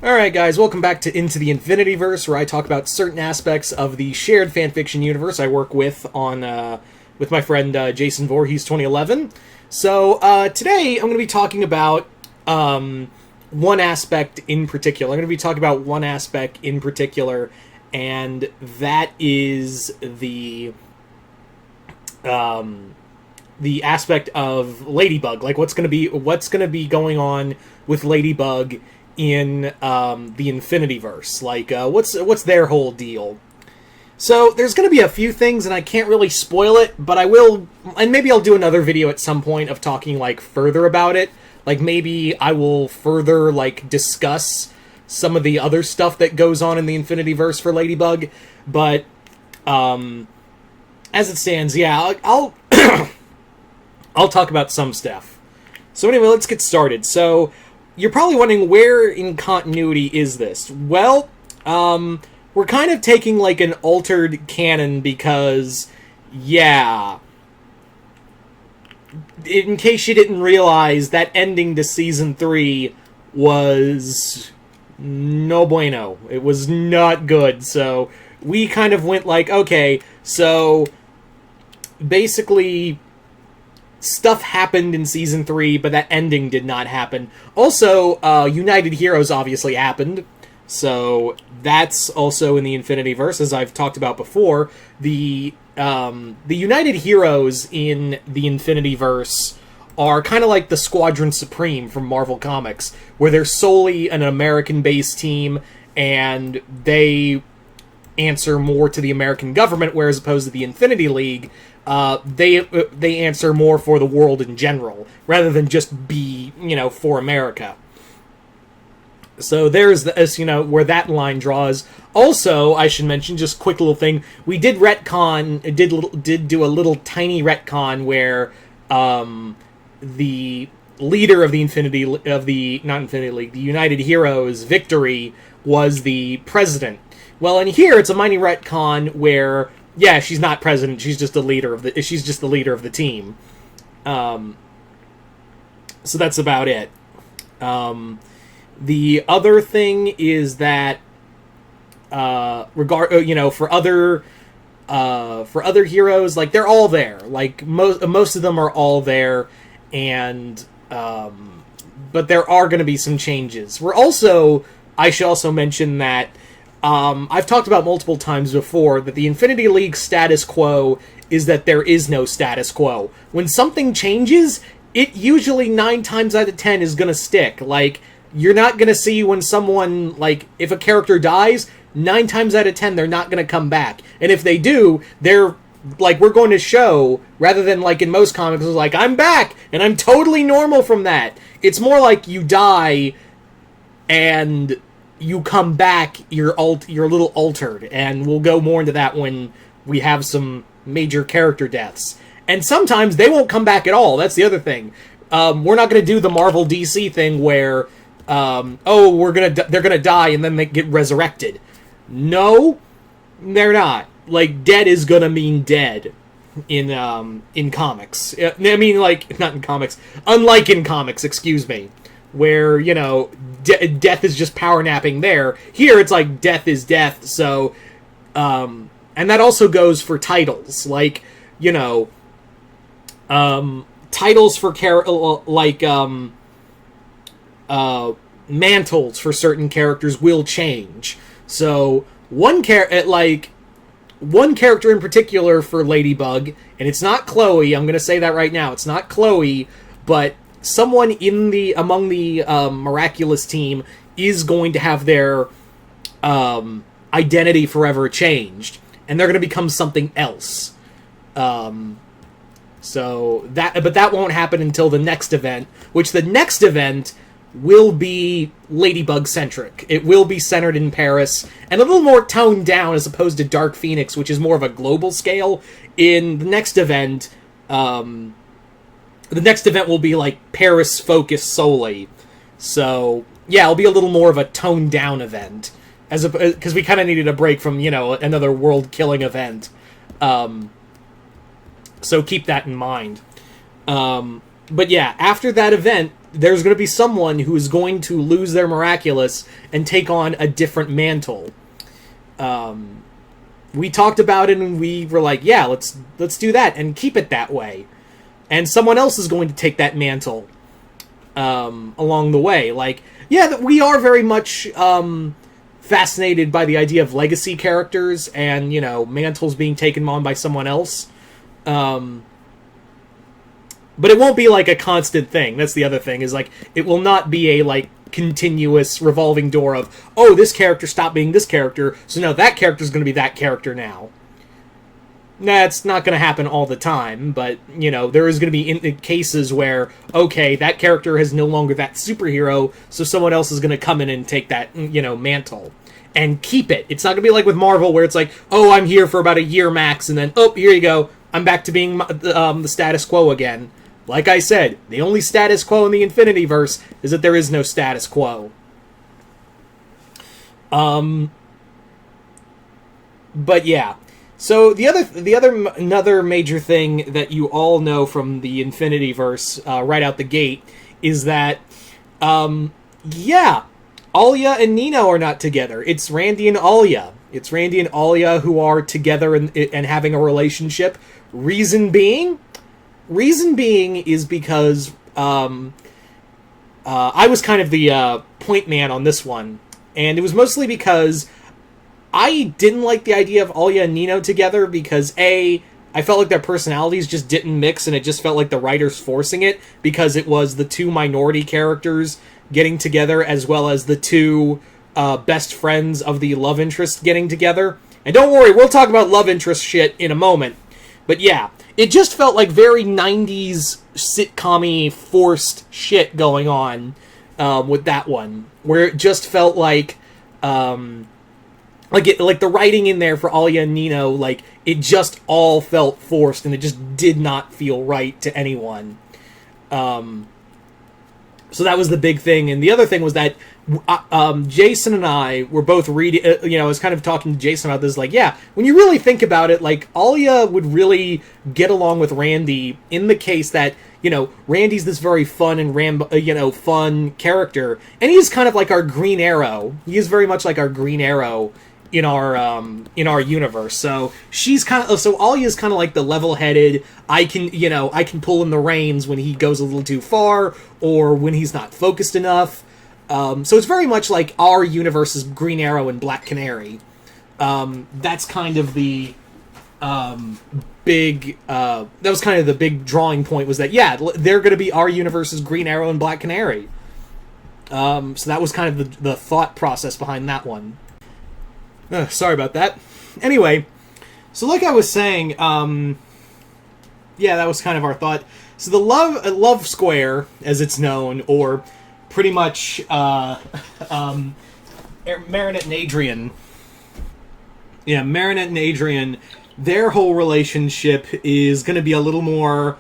Alright guys, welcome back to Into the Infinityverse, where I talk about certain aspects of the shared fanfiction universe I work with on with my friend Jason Voorhees 2011. So today I'm going to be talking about one aspect in particular. I'm going to be talking about one aspect in particular, and that is the aspect of Ladybug. Like what's going to be going on with Ladybug in the Infinityverse. Like what's their whole deal? So there's going to be a few things, and I can't really spoil it, but I will, and maybe I'll do another video at some point of talking like further about it. Like maybe I will further like discuss some of the other stuff that goes on in the Infinityverse for Ladybug, but as it stands, yeah, I'll I'll talk about some stuff. So anyway, let's get started. So you're probably wondering, where in continuity is this? Well, we're kind of taking like an altered canon because, yeah, in case you didn't realize, that ending to Season 3 was no bueno. It was not good, so we kind of went like, okay, so basically stuff happened in Season 3, but that ending did not happen. Also, United Heroes obviously happened, so that's also in the Infinityverse, as I've talked about before. The United Heroes in the Infinityverse are kind of like the Squadron Supreme from Marvel Comics, where they're solely an American-based team, and they answer more to the American government, whereas opposed to the Infinity League, they answer more for the world in general, rather than just be, for America. So there's this, where that line draws. Also, I should mention, just quick little thing, we did retcon, did do a little tiny retcon where, the leader of the the United Heroes, Victory, was the president. Well, in here, it's a mighty retcon where, yeah, she's not president. She's just the leader of the team. So that's about it. The other thing is that, for other heroes, like they're all there. Like most of them are all there, and but there are going to be some changes. I should also mention that. I've talked about multiple times before that the Infinity League status quo is that there is no status quo. When something changes, it usually 9 times out of 10 is gonna stick. Like, you're not gonna see when someone, like, if a character dies, 9 times out of 10 they're not gonna come back. And if they do, they're, like, we're going to show, rather than, like, in most comics, it's like, I'm back, and I'm totally normal from that. It's more like you die, and you come back, you're a little altered, and we'll go more into that when we have some major character deaths. And sometimes they won't come back at all. That's the other thing. We're not going to do the Marvel DC thing where, they're gonna die and then they get resurrected. No, they're not. Like, dead is gonna mean dead in comics. I mean, like, not in comics. Unlike in comics, excuse me. Where, death is just power napping there. Here, it's like death is death, so, and that also goes for titles. Like, titles for mantles for certain characters will change. So, one character in particular for Ladybug, and it's not Chloe, I'm gonna say that right now, it's not Chloe, but someone among the Miraculous team is going to have their identity forever changed, and they're going to become something else. But that won't happen until the next event, which the next event will be Ladybug centric. It will be centered in Paris and a little more toned down as opposed to Dark Phoenix, which is more of a global scale. In the next event, the next event will be, like, Paris-focused solely. So, yeah, it'll be a little more of a toned-down event. Because we kind of needed a break from, another world-killing event. So keep that in mind. But yeah, after that event, there's going to be someone who is going to lose their miraculous and take on a different mantle. We talked about it and we were like, yeah, let's do that and keep it that way. And someone else is going to take that mantle along the way. Like, yeah, we are very much fascinated by the idea of legacy characters and, mantles being taken on by someone else. But it won't be like a constant thing. That's the other thing, is like, it will not be a like continuous revolving door of, oh, this character stopped being this character, so now that character's going to be that character now. That's not going to happen all the time, but, there is going to be cases where, okay, that character is no longer that superhero, so someone else is going to come in and take that, mantle. And keep it. It's not going to be like with Marvel, where it's like, oh, I'm here for about a year max, and then, oh, here you go, I'm back to being the status quo again. Like I said, the only status quo in the Infinityverse is that there is no status quo. But yeah. So another major thing that you all know from the Infinityverse right out the gate is that, Alya and Nino are not together. It's Randy and Alya. It's Randy and Alya who are together and having a relationship. Reason being is because I was kind of the point man on this one, and it was mostly because I didn't like the idea of Alya and Nino together because, I felt like their personalities just didn't mix, and it just felt like the writers forcing it because it was the two minority characters getting together as well as the two best friends of the love interest getting together. And don't worry, we'll talk about love interest shit in a moment. But yeah, it just felt like very 90s sitcom-y forced shit going on with that one, where it just felt like the writing in there for Alya and Nino, like, it just all felt forced, and it just did not feel right to anyone. So that was the big thing. And the other thing was that Jason and I were both reading, I was kind of talking to Jason about this, like, yeah, when you really think about it, like, Alya would really get along with Randy in the case that, Randy's this very fun and fun character, and he's kind of like our Green Arrow. He is very much like our Green Arrow in our universe. So Alya's kind of like the level-headed, I can pull in the reins when he goes a little too far or when he's not focused enough. So it's very much like our universe's Green Arrow and Black Canary. That's kind of the big that was kind of the big drawing point, was that, yeah, they're going to be our universe's Green Arrow and Black Canary. So that was kind of the thought process behind that one. Sorry about that. Anyway, so like I was saying, that was kind of our thought. So the love square, as it's known, or pretty much Marinette and Adrian. Yeah, Marinette and Adrian, their whole relationship is going to be a little more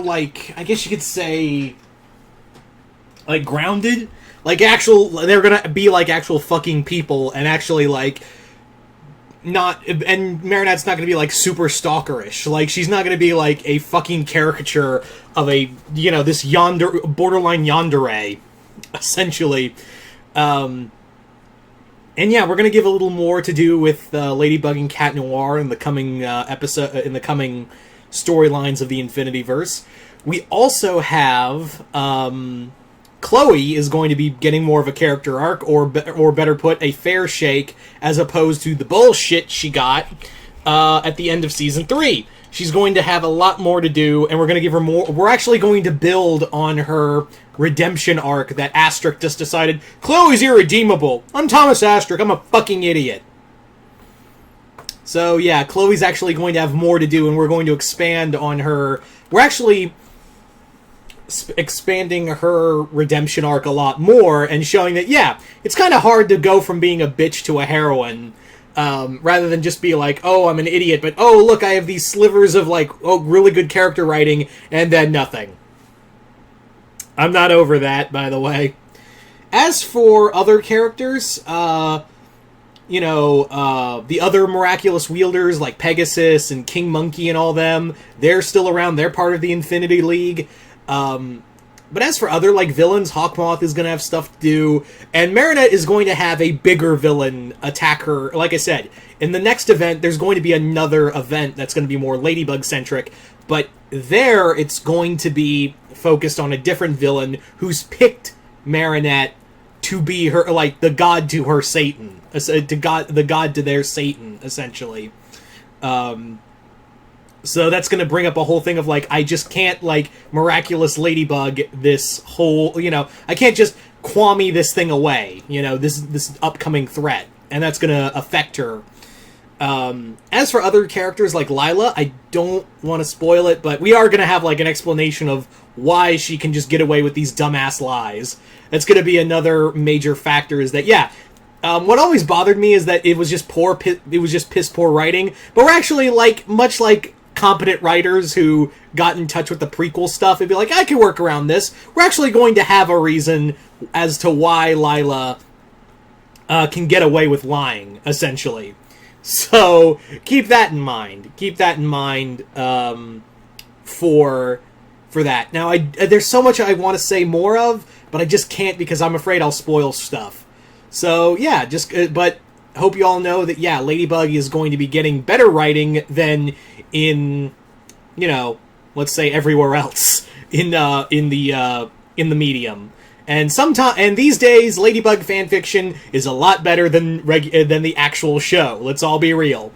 like, I guess you could say, like, grounded, like they're gonna be like actual fucking people, and actually like not, and Marinette's not gonna be like super stalkerish, like she's not gonna be like a fucking caricature of a, this borderline yandere, essentially. And yeah, we're gonna give a little more to do with Ladybug and Cat Noir in the coming episode, in the coming storylines of the Infinityverse. We also have Chloe is going to be getting more of a character arc, or better put, a fair shake, as opposed to the bullshit she got at the end of Season 3. She's going to have a lot more to do, and we're going to give her more. We're actually going to build on her redemption arc that Astric just decided, Chloe's irredeemable. I'm Thomas Astric, I'm a fucking idiot. So yeah, Chloe's actually going to have more to do, and we're going to expand on her. We're actually expanding her redemption arc a lot more, and showing that, yeah, it's kind of hard to go from being a bitch to a heroine, rather than just be like, oh, I'm an idiot, but oh, look, I have these slivers of, like, oh, really good character writing, and then nothing. I'm not over that, by the way. As for other characters, the other miraculous wielders like Pegasus and King Monkey and all them, they're still around. They're part of the Infinity League. But as for other, like, villains, Hawkmoth is going to have stuff to do, and Marinette is going to have a bigger villain attack her. Like I said, in the next event, there's going to be another event that's going to be more Ladybug-centric, but there, it's going to be focused on a different villain who's picked Marinette to be her, like, the god to her Satan. The god to their Satan, essentially. So that's going to bring up a whole thing of, like, I just can't, like, miraculous Ladybug this whole, I can't just Kwame this thing away, this upcoming threat. And that's going to affect her. As for other characters like Lila, I don't want to spoil it, but we are going to have, like, an explanation of why she can just get away with these dumbass lies. That's going to be another major factor, is that, what always bothered me is that it was just piss poor writing, but we're actually, like, much like competent writers who got in touch with the prequel stuff and be like, I can work around this. We're actually going to have a reason as to why Lila can get away with lying, essentially. So keep that in mind. Keep that in mind for that. Now, there's so much I want to say more of, but I just can't because I'm afraid I'll spoil stuff. So yeah, but hope you all know that Ladybug is going to be getting better writing than in, let's say everywhere else in the medium. And these days, Ladybug fanfiction is a lot better than the actual show. Let's all be real.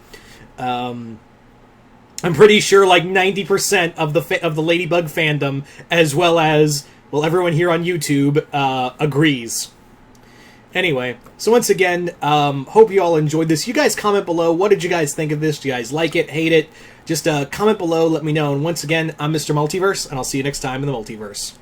I'm pretty sure like 90% of the Ladybug fandom, as well as everyone here on YouTube, agrees. Anyway, so once again, hope you all enjoyed this. You guys comment below. What did you guys think of this? Do you guys like it? Hate it? Just comment below. Let me know. And once again, I'm Mr. Multiverse, and I'll see you next time in the Multiverse.